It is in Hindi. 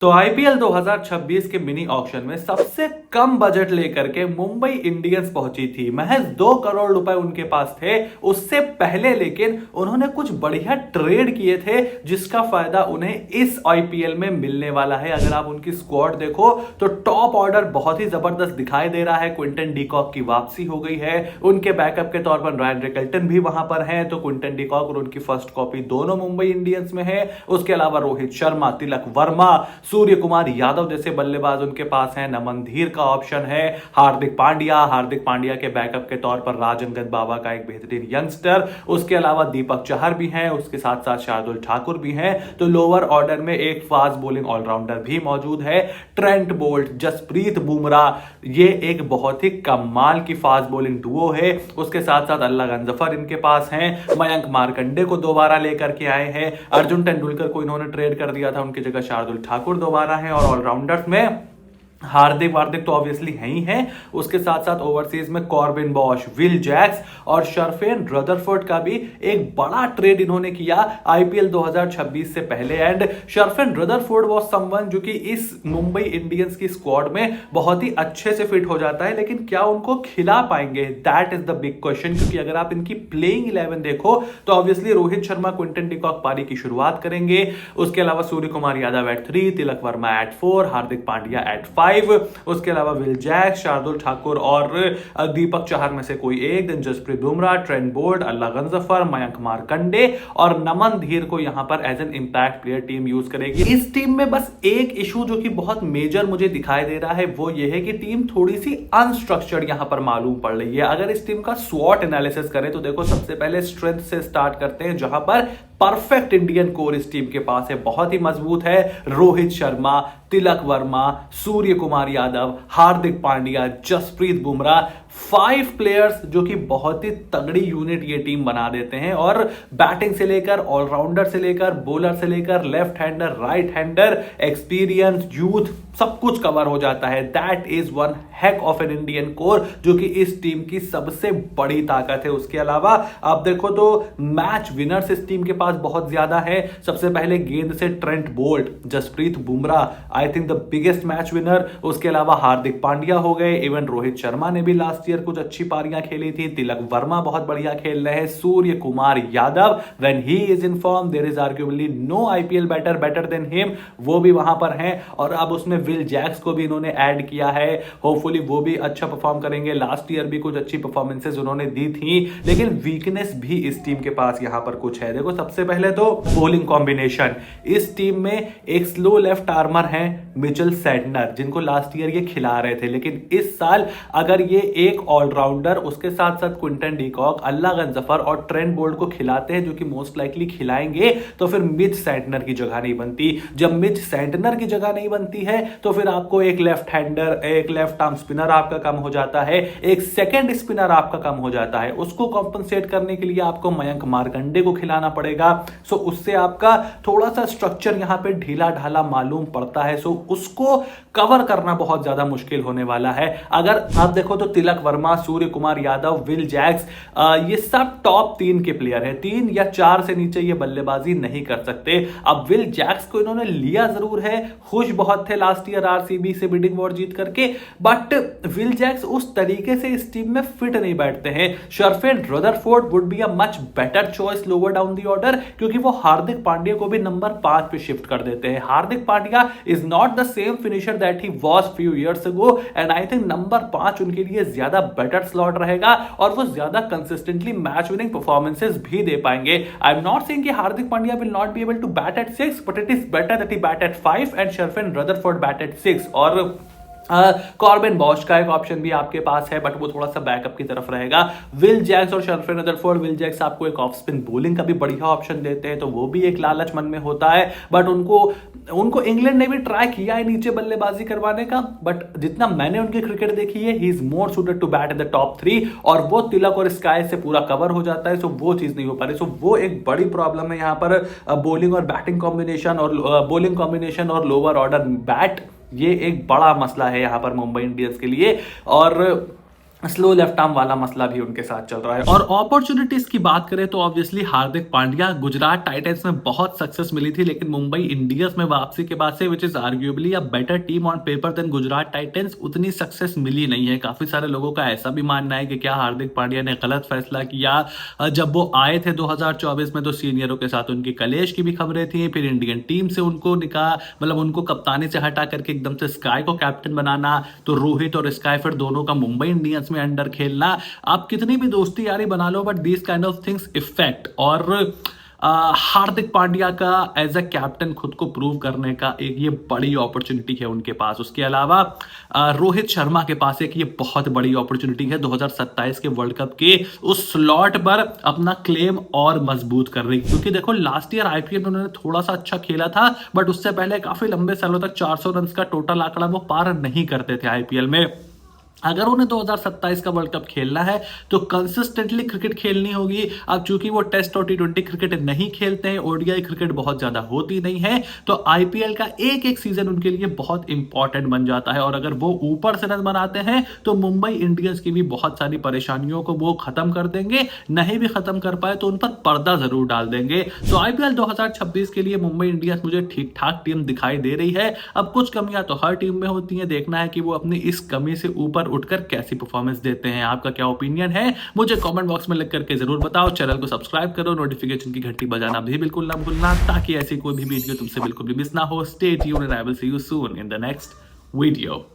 तो आईपीएल 2026 के मिनी ऑक्शन में सबसे कम बजट लेकर के मुंबई इंडियंस पहुंची थी। महज 2 करोड़ रुपए उनके पास थे। उससे पहले लेकिन उन्होंने कुछ बढ़िया ट्रेड किए थे जिसका फायदा उन्हें इस आईपीएल में मिलने वाला है। अगर आप उनकी स्क्वाड देखो तो टॉप ऑर्डर बहुत ही जबरदस्त दिखाई दे रहा है। क्विंटन डीकॉक की वापसी हो गई है। उनके बैकअप के तौर पर रायन रिकल्टन भी वहां पर हैं। तो क्विंटन डीकॉक और उनकी फर्स्ट कॉपी दोनों मुंबई इंडियंस में है। उसके अलावा रोहित शर्मा, तिलक वर्मा, सूर्य कुमार यादव जैसे बल्लेबाज उनके पास हैं। नमन धीर का ऑप्शन है। हार्दिक पांड्या के बैकअप के तौर पर राजन बाबा का एक बेहतरीन यंगस्टर। उसके अलावा दीपक चहर भी हैं। उसके साथ साथ शार्दुल ठाकुर भी हैं। तो लोअर ऑर्डर में एक फास्ट बॉलिंग ऑलराउंडर भी मौजूद है। ट्रेंट बोल्ट, जसप्रीत बुमराह, ये एक बहुत ही कमाल की फास्ट बॉलिंग डुओ है। उसके साथ साथ अल्लाह गंजफर इनके पास हैं। मयंक मार्कंडे को दोबारा लेकर के आए हैं। अर्जुन तेंदुलकर को इन्होंने ट्रेड कर दिया था, उनकी जगह शार्दुल ठाकुर दोबारा है। और ऑलराउंडर्स में हार्दिक तो ऑब्वियसली है ही है। उसके साथ साथ ओवरसीज में कॉर्बिन बॉश, विल जैक्स और शर्फेन रदरफोर्ड का भी एक बड़ा ट्रेड इन्होंने किया आईपीएल 2026 से पहले। And Sherfane Rutherford was someone जो कि इस मुंबई इंडियंस की स्क्वाड में बहुत ही अच्छे से फिट हो जाता है, लेकिन क्या उनको खिला पाएंगे, that is the big question. क्योंकि अगर आप इनकी प्लेइंग 11 देखो तो obviously Rohit Sharma, Quinton de Kock पारी की शुरुआत करेंगे। उसके अलावा सूर्य Kumar Yadav eight 3, Tilak Varma eight 4, Hardik Pandya eight 5, उसके अलावा विल जैक्स, शार्दुल ठाकुर और दीपक चहर में से कोई एक, दिन जसप्रीत बुमराह, ट्रेंट बोल्ट, अल्लाह गंजफर, मयंक मार्कंडे और नमन धीर को यहां पर as an impact player team use करेगी। इस टीम में बस एक इशू जो कि बहुत मेजर मुझे दिखाई दे रहा है वो ये है कि टीम थोड़ी सी अनस्ट्रक्चर्ड यहां पर मालूम पड़ रही है। अगर इस टीम का स्वॉट एनालिसिस करें तो देखो, सबसे पहले स्ट्रेंथ से स्टार्ट करते हैं, जहां पर परफेक्ट इंडियन कोर इस टीम के पास है, बहुत ही मजबूत है। रोहित शर्मा, तिलक वर्मा, सूर्य कुमार यादव, हार्दिक पांड्या, जसप्रीत बुमराह, 5 प्लेयर्स जो कि बहुत ही तगड़ी यूनिट ये टीम बना देते हैं। और बैटिंग से लेकर, ऑलराउंडर से लेकर, बॉलर से लेकर, left hander, right hander, experience, youth, सब कुछ कवर हो जाता है। That is one hack of an Indian core जो कि इस टीम की सबसे बड़ी ताकत है। उसके अलावा आप देखो तो मैच विनर्स इस टीम के पास बहुत ज्यादा है। सबसे पहले गेंद से Trent Boult, Jasprit Bumrah, I think the biggest match winner. उसके अलावा हार्दिक पांड्या हो गए। इवन रोहित शर्मा ने भी लास्ट ईयर कुछ अच्छी पारियां खेली थी। तिलक वर्मा बहुत बढ़िया खेल रहे हैं। Surya Kumar Yadav, when he is in form there is arguably no IPL better than him, वो भी वहां पर हैं। और अब उसमें विल जैक्स को भी इन्होंने ऐड किया है। होपफुली वो भी अच्छा परफॉर्म करेंगे। लास्ट ईयर भी कुछ अच्छी परफॉर्मेंसेस उन्होंने दी थी, लेकिन वीकनेस भी इस टीम के पास यहां पर कुछ है। देखो, सबसे पहले तो बॉलिंग कॉम्बिनेशन। इस टीम में एक स्लो लेफ्ट आर्मर है, मिचेल सैंटनर, जिनको लास्ट ईयर ये खिला रहे थे, लेकिन इस साल अगर ये एक ऑलराउंडर, उसके साथ साथ क्विंटन डीकॉक, अल्लाह गंजफर और ट्रेंट बोल्ट को खिलाते हैं, जो कि मोस्ट लाइकली खिलाएंगे, तो फिर मिच सैंटनर की जगह नहीं बनती। जब मिच सैंटनर की जगह नहीं बनती है तो फिर आपको एक लेफ्ट हैंडर, एक लेफ्ट आर्म स्पिनर आपका कम हो जाता है, एक सेकंड स्पिनर आपका कम हो जाता है। उसको कॉम्पनसेट करने के लिए आपको मयंक मार्कंडे को खिलाना पड़ेगा। सो उससे आपका थोड़ा सा स्ट्रक्चर यहां पे ढीला ढाला मालूम पड़ता है। सो उसको कवर करना बहुत ज्यादा मुश्किल होने वाला है। अगर आप देखो तो तिलक वर्मा, सूर्य कुमार यादव, विल जैक्स, ये सब टॉप 3 के प्लेयर हैं। 3 या 4 से नीचे ये बल्लेबाजी नहीं कर सकते। अब विल जैक्स को इन्होंने लिया जरूर है, खुश बहुत थे लास्ट ईयर आरसीबी से बिडिंग वॉर जीत करके, बट विल जैक्स उस तरीके से इस टीम में फिट नहीं बैठते हैं। Sherfane Rutherford would be a much better choice lower down the order, क्योंकि वो हार्दिक पांड्या को भी नंबर 5 पे शिफ्ट कर देते हैं। Hardik Pandya is not the same finisher that he was few years ago, and I think number 5 उनके लिए ज्यादा बेटर स्लॉट रहेगा और वो ज्यादा कंसिस्टेंटली मैच विनिंग परफॉर्मेंसेस भी दे पाएंगे। आई एम नॉट सेइंग कि Hardik Pandya will not be able to bat at 6, but it is better that he bat at 5 and Sherfane Rutherford bat at 6। और कॉर्बिन बॉश का एक ऑप्शन भी आपके पास है, बट वो थोड़ा सा बैकअप की तरफ रहेगा। विल जैक्स और शर्फेन रदरफोर्ड, विल जैक्स आपको एक ऑफ स्पिन बॉलिंग का भी बढ़िया ऑप्शन देते हैं, तो वो भी एक लालच मन में होता है। बट उनको इंग्लैंड ने भी ट्राई किया है नीचे बल्लेबाजी करवाने का, बट जितना मैंने उनकी क्रिकेट देखी है, he is more suited to bat in the top 3, और वो तिलक और स्काई से पूरा कवर हो जाता है। सो वो चीज नहीं हो पा रही। सो वो एक बड़ी प्रॉब्लम है यहाँ पर, बॉलिंग और बैटिंग कॉम्बिनेशन और बॉलिंग कॉम्बिनेशन और लोअर ऑर्डर बैट, ये एक बड़ा मसला है यहां पर मुंबई इंडियंस के लिए। और स्लो लेफ्ट आर्म वाला मसला भी उनके साथ चल रहा है। और अपॉर्चुनिटीज की बात करें तो ऑब्वियसली हार्दिक पांड्या, गुजरात टाइटंस में बहुत सक्सेस मिली थी, लेकिन मुंबई इंडियंस में वापसी के बाद से which is arguably a better team on paper than Gujarat Titans, उतनी सक्सेस मिली नहीं है। काफी सारे लोगों का ऐसा भी मानना है कि क्या हार्दिक पांड्या ने गलत फैसला किया। जब वो आए थे 2024 में तो सीनियरों के साथ उनकी कलेश की भी खबरें थी, फिर इंडियन टीम से उनको मतलब उनको कप्तानी से हटा करके एकदम से स्काई को कैप्टन बनाना, तो रोहित और स्काई फिर दोनों का मुंबई इंडियंस में अंडर खेलना। आप कितनी भी दोस्ती यारी बना लो, but this kind of things affect. और हार्दिक पांड्या का एज अ कैप्टन खुद को प्रूव करने का एक ये बड़ी अपॉर्चुनिटी है उनके पास। उसके अलावा रोहित शर्मा के पास एक ये बहुत बड़ी अपॉर्चुनिटी है 2027 के वर्ल्ड कप के उस स्लॉट पर अपना क्लेम और मजबूत कर रही, क्योंकि देखो लास्ट ईयर आईपीएल में उन्होंने थोड़ा सा अच्छा खेला था, बट उससे पहले काफी लंबे सालों तक 400 रन का टोटल आंकड़ा वो पार नहीं करते थे आईपीएल में। अगर उन्हें 2027 का वर्ल्ड कप खेलना है तो कंसिस्टेंटली क्रिकेट खेलनी होगी। अब चूंकि वो टेस्ट और टी20 क्रिकेट नहीं खेलते हैं, ओडीआई क्रिकेट बहुत ज्यादा होती नहीं है, तो आईपीएल का एक एक सीजन उनके लिए बहुत इंपॉर्टेंट बन जाता है। और अगर वो ऊपर से रन बनाते हैं तो मुंबई इंडियंस की भी बहुत सारी परेशानियों को वो खत्म कर देंगे, नहीं भी खत्म कर पाए तो उन पर पर्दा जरूर डाल देंगे। तो आईपीएल 2026 के लिए मुंबई इंडियंस मुझे ठीक ठाक टीम दिखाई दे रही है। अब कुछ कमियां तो हर टीम में होती हैं, देखना है कि वो अपनी इस कमी से ऊपर उठकर कैसी परफॉर्मेंस देते हैं। आपका क्या ओपिनियन है मुझे कमेंट बॉक्स में लिख करके जरूर बताओ। चैनल को सब्सक्राइब करो, नोटिफिकेशन की घंटी बजाना भी बिल्कुल ना भूलना, ताकि ऐसी कोई भी वीडियो तुमसे बिल्कुल भी मिस ना हो। Stay tuned and I will see you soon in the next video.